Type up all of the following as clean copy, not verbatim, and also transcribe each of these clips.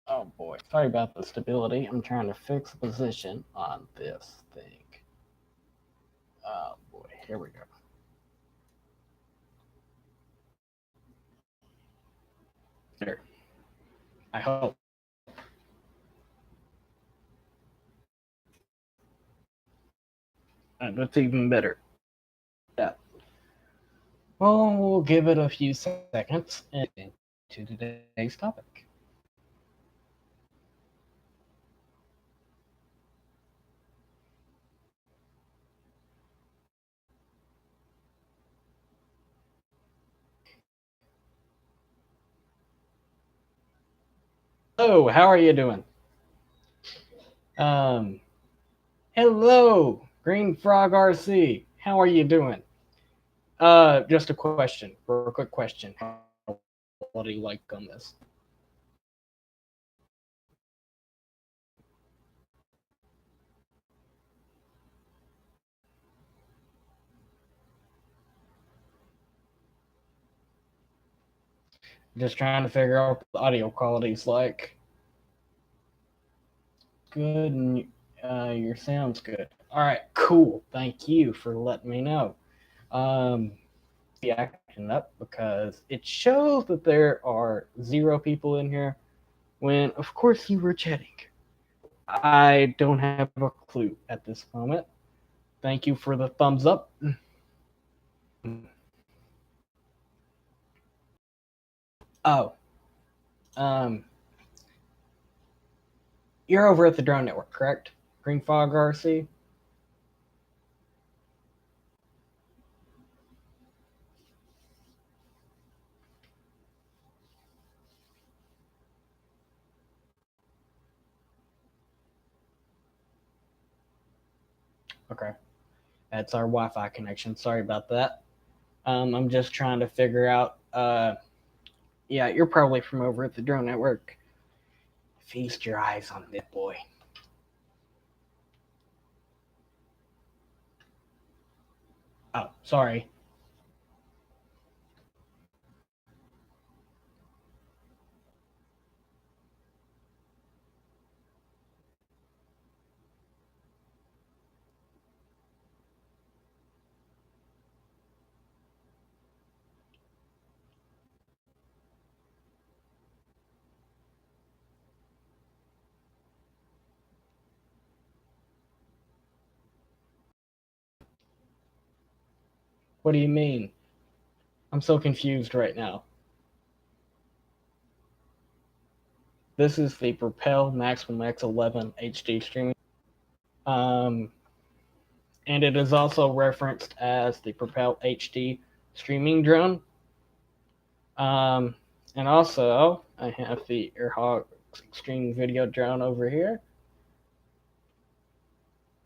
Oh boy, sorry about the stability. I'm trying to fix the position on this thing. Oh boy, here we go. There. I hope. That's even better. Yeah. Well, we'll give it a few seconds and into today's topic. Oh, how are you doing? Um, Hello, Green Frog RC. How are you doing? Just a question, real quick question. What do you like on this? Just trying to figure out what the audio quality's like. Good, and your sound's good. All right, cool. Thank you for letting me know. Um, the acting up because it shows that there are 0 people in here when, of course, you were chatting. I don't have a clue at this moment. Thank you for the thumbs up. Oh, um, you're over at the Drone Network, correct? Green Fog RC? Okay. That's our Wi Fi connection. Sorry about that. I'm just trying to figure out. Yeah, you're probably from over at the Drone Network. Feast your eyes on this boy. Oh, sorry. What do you mean? I'm so confused right now. This is the Propel Maximum X11 HD streaming. Um, and it is also referenced as the Propel HD streaming drone. Um, and also, I have the AirHawk Extreme Video drone over here.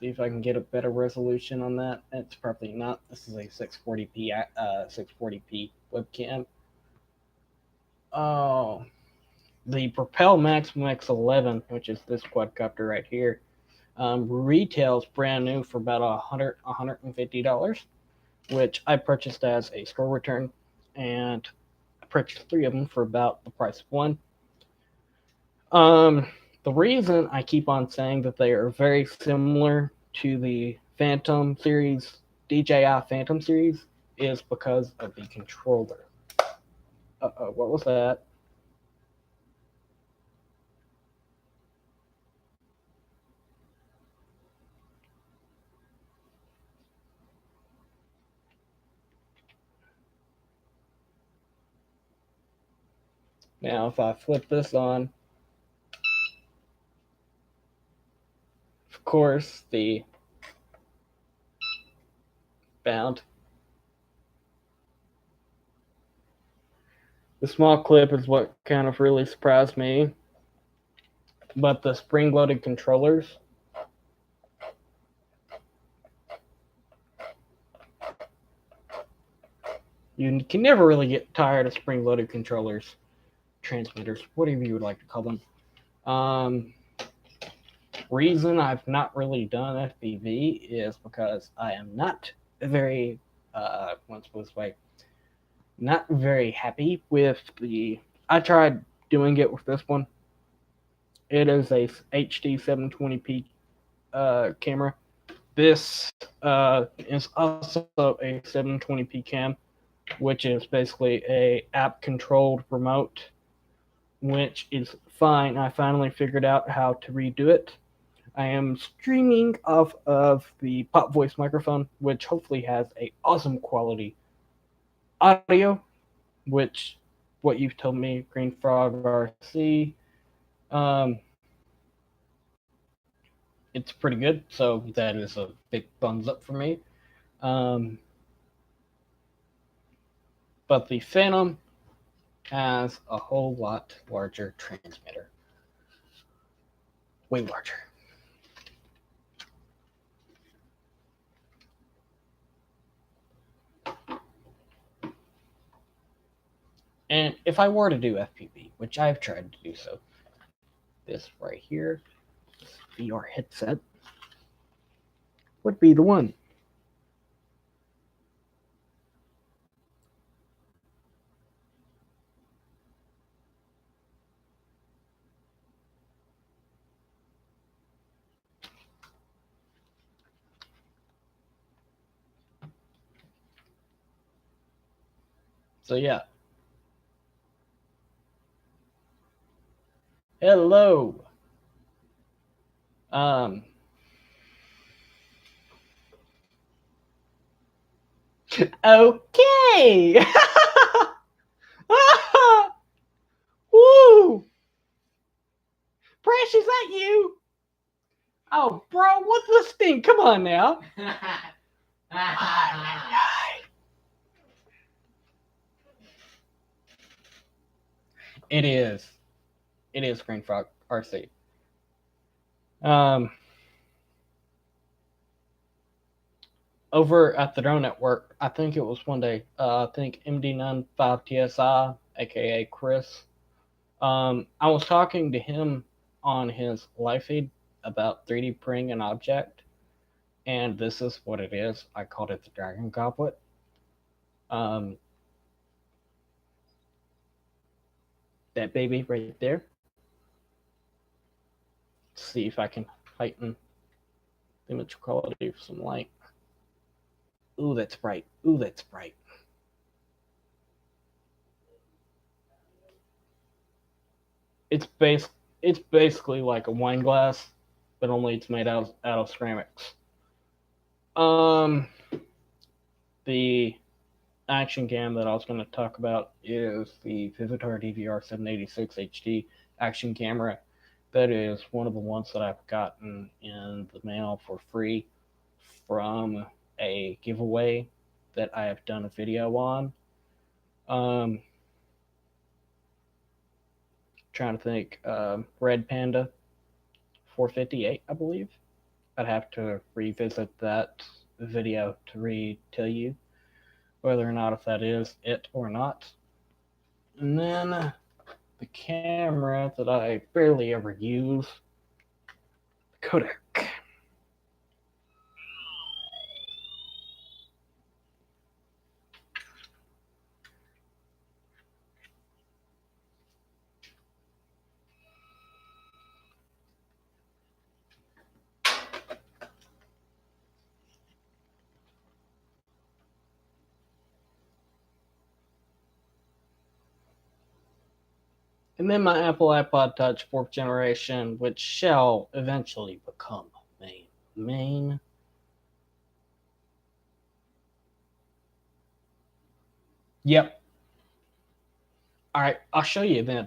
See if I can get a better resolution on that. It's probably not. This is a 640p webcam. Oh, the Propel Maximum X11, which is this quadcopter right here, retails brand new for about $150, which I purchased as a store return, and I purchased 3 of them for about the price of one. Um, the reason I keep on saying that they are very similar to the Phantom series, DJI Phantom series, is because of the controller. What was that? Now, if I flip this on, of course, the bound. The small clip is what kind of really surprised me, but the spring-loaded controllers, you can never really get tired of spring-loaded controllers, transmitters, whatever you would like to call them. Um, Reason I've not really done FPV is because I am not very, what's this way, not very happy with the. I tried doing it with this one. It is a HD 720p camera. This is also a 720p cam, which is basically a app controlled remote, which is fine. I finally figured out how to redo it. I am streaming off of the Pop Voice microphone, which hopefully has a awesome quality audio, which what you've told me, Green Frog RC, um, it's pretty good. So that is a big thumbs up for me. Um, but the Phantom has a whole lot larger transmitter, way larger. And if I were to do FPV, which I've tried to do so, this right here, this VR headset, would be the one. So yeah. Hello. Um. Okay. Woo! Fresh, is that you? Oh, bro, what's this thing? Come on now. It is. It is Green Frog RC. Um, over at the Drone Network, I think it was one day. I think MD95TSI, aka Chris. I was talking to him on his live feed about 3D printing an object, and this is what it is. I called it the Dragon Goblet. That baby right there. Let's see if I can heighten the image quality with some light. Ooh, that's bright. Ooh, that's bright. It's basically like a wine glass, but only it's made out of ceramics. The action cam that I was going to talk about is the Vivitar DVR 786 HD action camera. That is one of the ones that I've gotten in the mail for free from a giveaway that I have done a video on. Trying to think, Red Panda 458, I believe. I'd have to revisit that video to tell you whether or not if that is it or not. And then the camera that I barely ever use, Kodak. And then my Apple iPod Touch 4th generation, which shall eventually become main. Yep. All right, I'll show you then.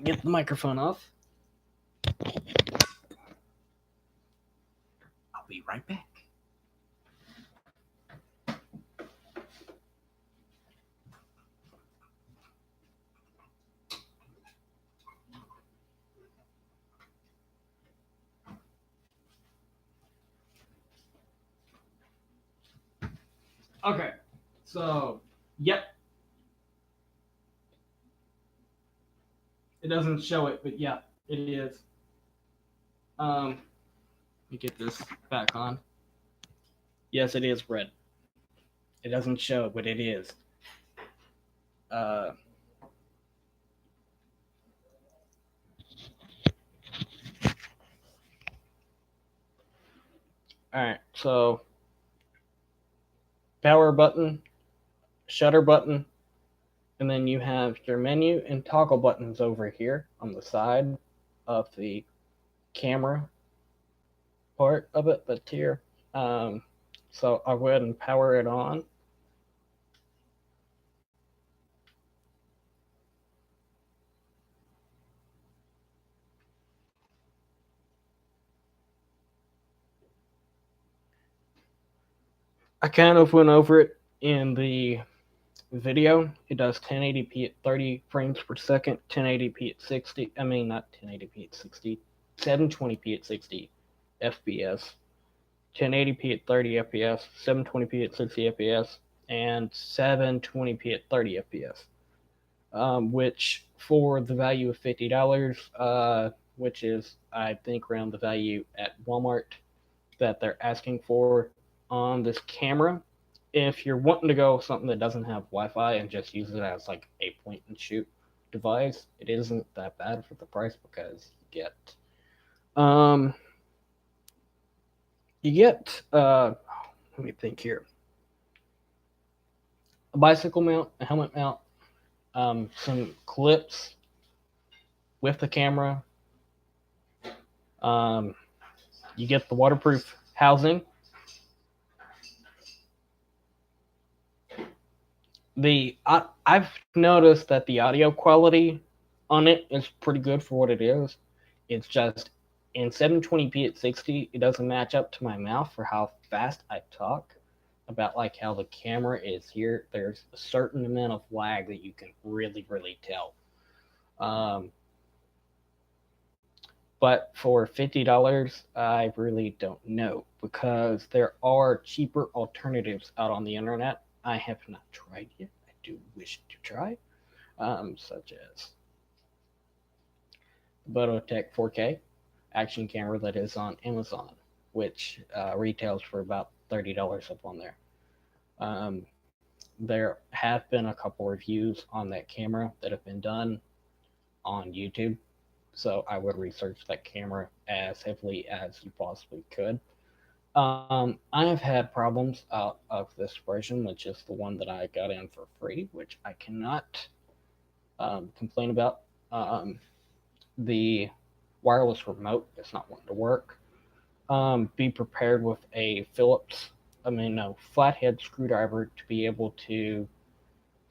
Get the microphone off. I'll be right back. Okay, so, yep. It doesn't show it, but yeah, it is. Let me get this back on. Yes, it is red. It doesn't show, but it is. Uh, all right, so power button, shutter button, and then you have your menu and toggle buttons over here on the side of the camera part of it, the tier. Um, so I'll go ahead and power it on. I kind of went over it in the video. It does 1080p at 30 frames per second, 1080p at 60. I mean, not 1080p at 60, 720p at 60 FPS, 1080p at 30 FPS, 720p at 60 FPS, and 720p at 30 FPS. Which for the value of $50, which is I think around the value at Walmart that they're asking for on this camera. If you're wanting to go with something that doesn't have Wi-Fi and just use it as like a point and shoot device, it isn't that bad for the price because um you get let me think here, a bicycle mount, a helmet mount, some clips with the camera. Um, you get the waterproof housing. I've noticed that the audio quality on it is pretty good for what it is. It's just in 720p at 60, it doesn't match up to my mouth for how fast I talk about like how the camera is here. There's a certain amount of lag that you can really tell. Um, but for $50, I really don't know because there are cheaper alternatives out on the internet. I have not tried yet. I do wish to try, such as the Bototech 4K action camera that is on Amazon, which retails for about $30 up on there. Um, there have been a couple reviews on that camera that have been done on YouTube, so I would research that camera as heavily as you possibly could. I have had problems out of this version, which is the one that I got in for free, which I cannot complain about. The wireless remote is not wanting to work. Be prepared with a a flathead screwdriver to be able to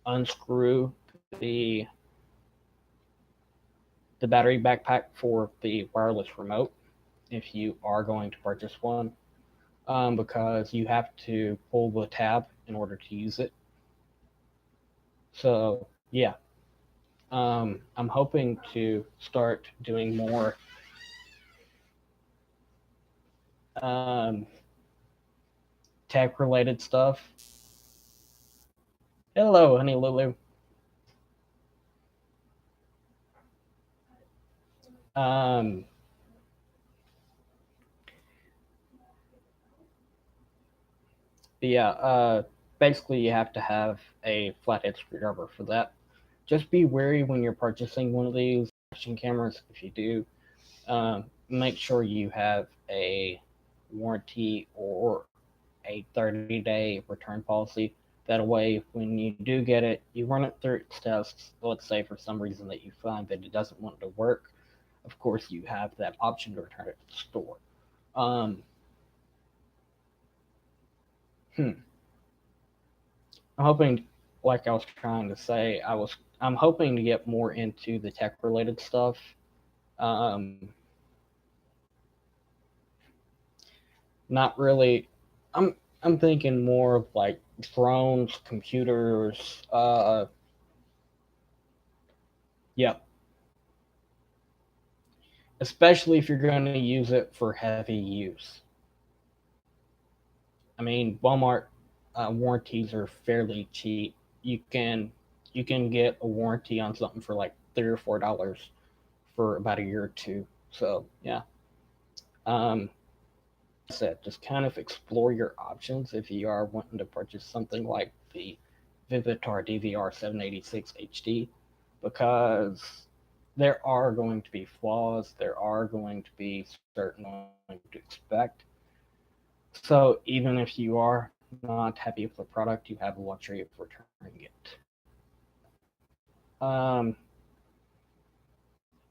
unscrew the the battery backpack for the wireless remote if you are going to purchase one, because you have to pull the tab in order to use it. So yeah, I'm hoping to start doing more um, tech related stuff. Hello, honey Lulu. Um, yeah, basically you have to have a flathead screwdriver for that. Just be wary when you're purchasing one of these action cameras. If you do, make sure you have a warranty or a 30-day return policy. That way, when you do get it, you run it through its tests. Let's say for some reason that you find that it doesn't want to work, of course you have that option to return it to the store. Um, hmm. I'm hoping, like I was trying to say, I'm hoping to get more into the tech related stuff. Um, Not really. I'm thinking more of like drones, computers. Yep. Especially if you're going to use it for heavy use. I mean, Walmart warranties are fairly cheap. You can you can get a warranty on something for like $3 or $4 for about a year or two. So yeah. Um, said, just kind of explore your options if you are wanting to purchase something like the Vivitar DVR 786 HD because there are going to be flaws, there are going to be certain things to expect. So even if you are not happy with the product, you have the luxury of returning it. Um,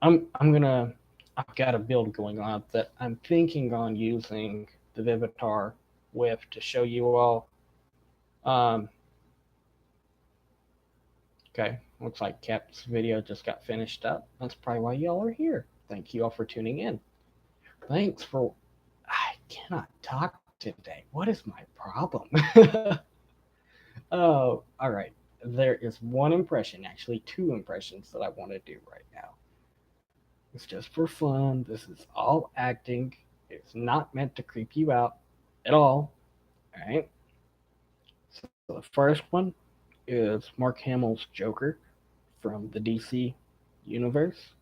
I've got a build going on that I'm thinking on using the Vivitar with to show you all. Um, okay, looks like Cap's video just got finished up. That's probably why y'all are here. Thank you all for tuning in. Thanks for. I cannot talk today. What is my problem? Oh, all right. There is one impression, actually two impressions that I want to do right now. It's just for fun. This is all acting. It's not meant to creep you out at all. All right. So the first one is Mark Hamill's Joker from the DC universe.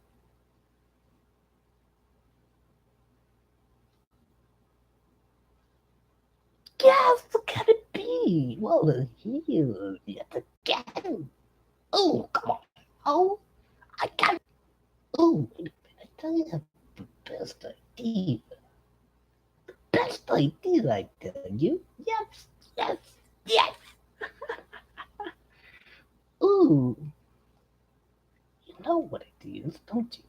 Yes, can it be? Well, here yet again. Oh, come on. Oh, I can't. Oh, I tell you the best idea. Best idea, I tell you. Yes, yes, yes. Ooh, you know what it is, don't you?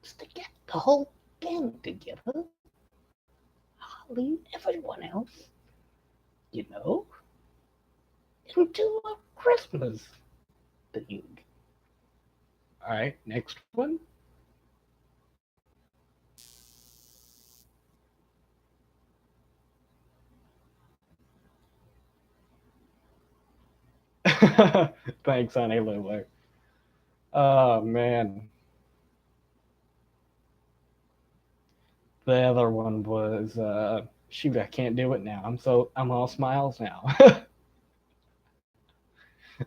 It's to get the whole gang together. Holly, everyone else, you know, into a Christmas thing. All right, next one. Thanks, Honey Lulu. Oh man, the other one was shoot. I can't do it now. I'm all smiles now.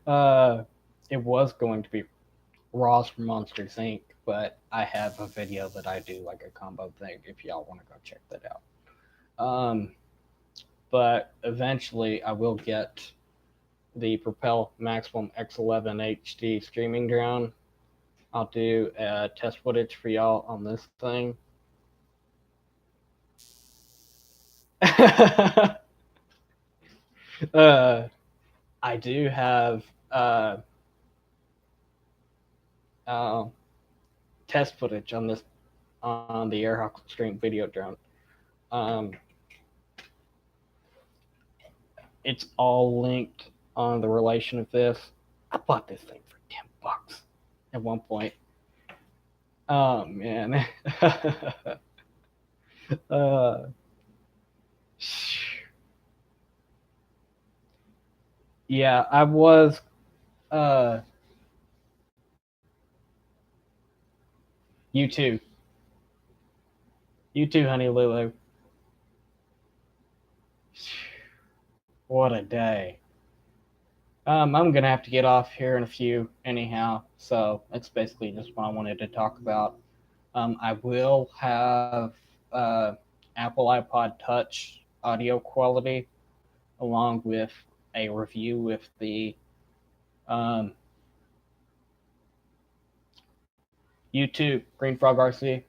uh, it was going to be Ross from Monsters Inc., but I have a video that I do like a combo thing. If y'all want to go check that out. But eventually, I will get the Propel Maximum X11 HD streaming drone. I'll do test footage for y'all on this thing. uh, I do have uh, test footage on this on the Airhawk Extreme video drone. Um, it's all linked on the relation of this. I bought this thing for $10 at one point. Oh man. uh, yeah, I was. Uh, you too. You too, Honey Lulu. What a day. I'm gonna have to get off here in a few, anyhow. So that's basically just what I wanted to talk about. I will have Apple iPod Touch audio quality along with a review with the um, YouTube Green Frog RC.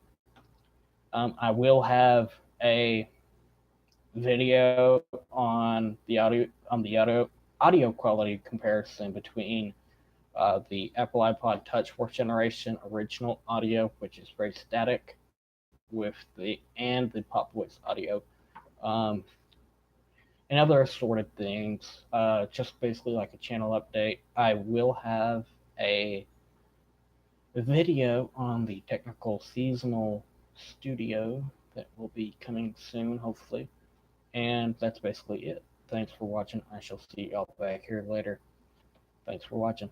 I will have a video on the audio quality comparison between the Apple iPod Touch fourth generation original audio, which is very static, with the Pop Voice audio, um, and other assorted things. Just basically like a channel update. I will have a video on the Technical Seasonal Studio that will be coming soon, hopefully. And that's basically it. Thanks for watching. I shall see y'all back here later. Thanks for watching.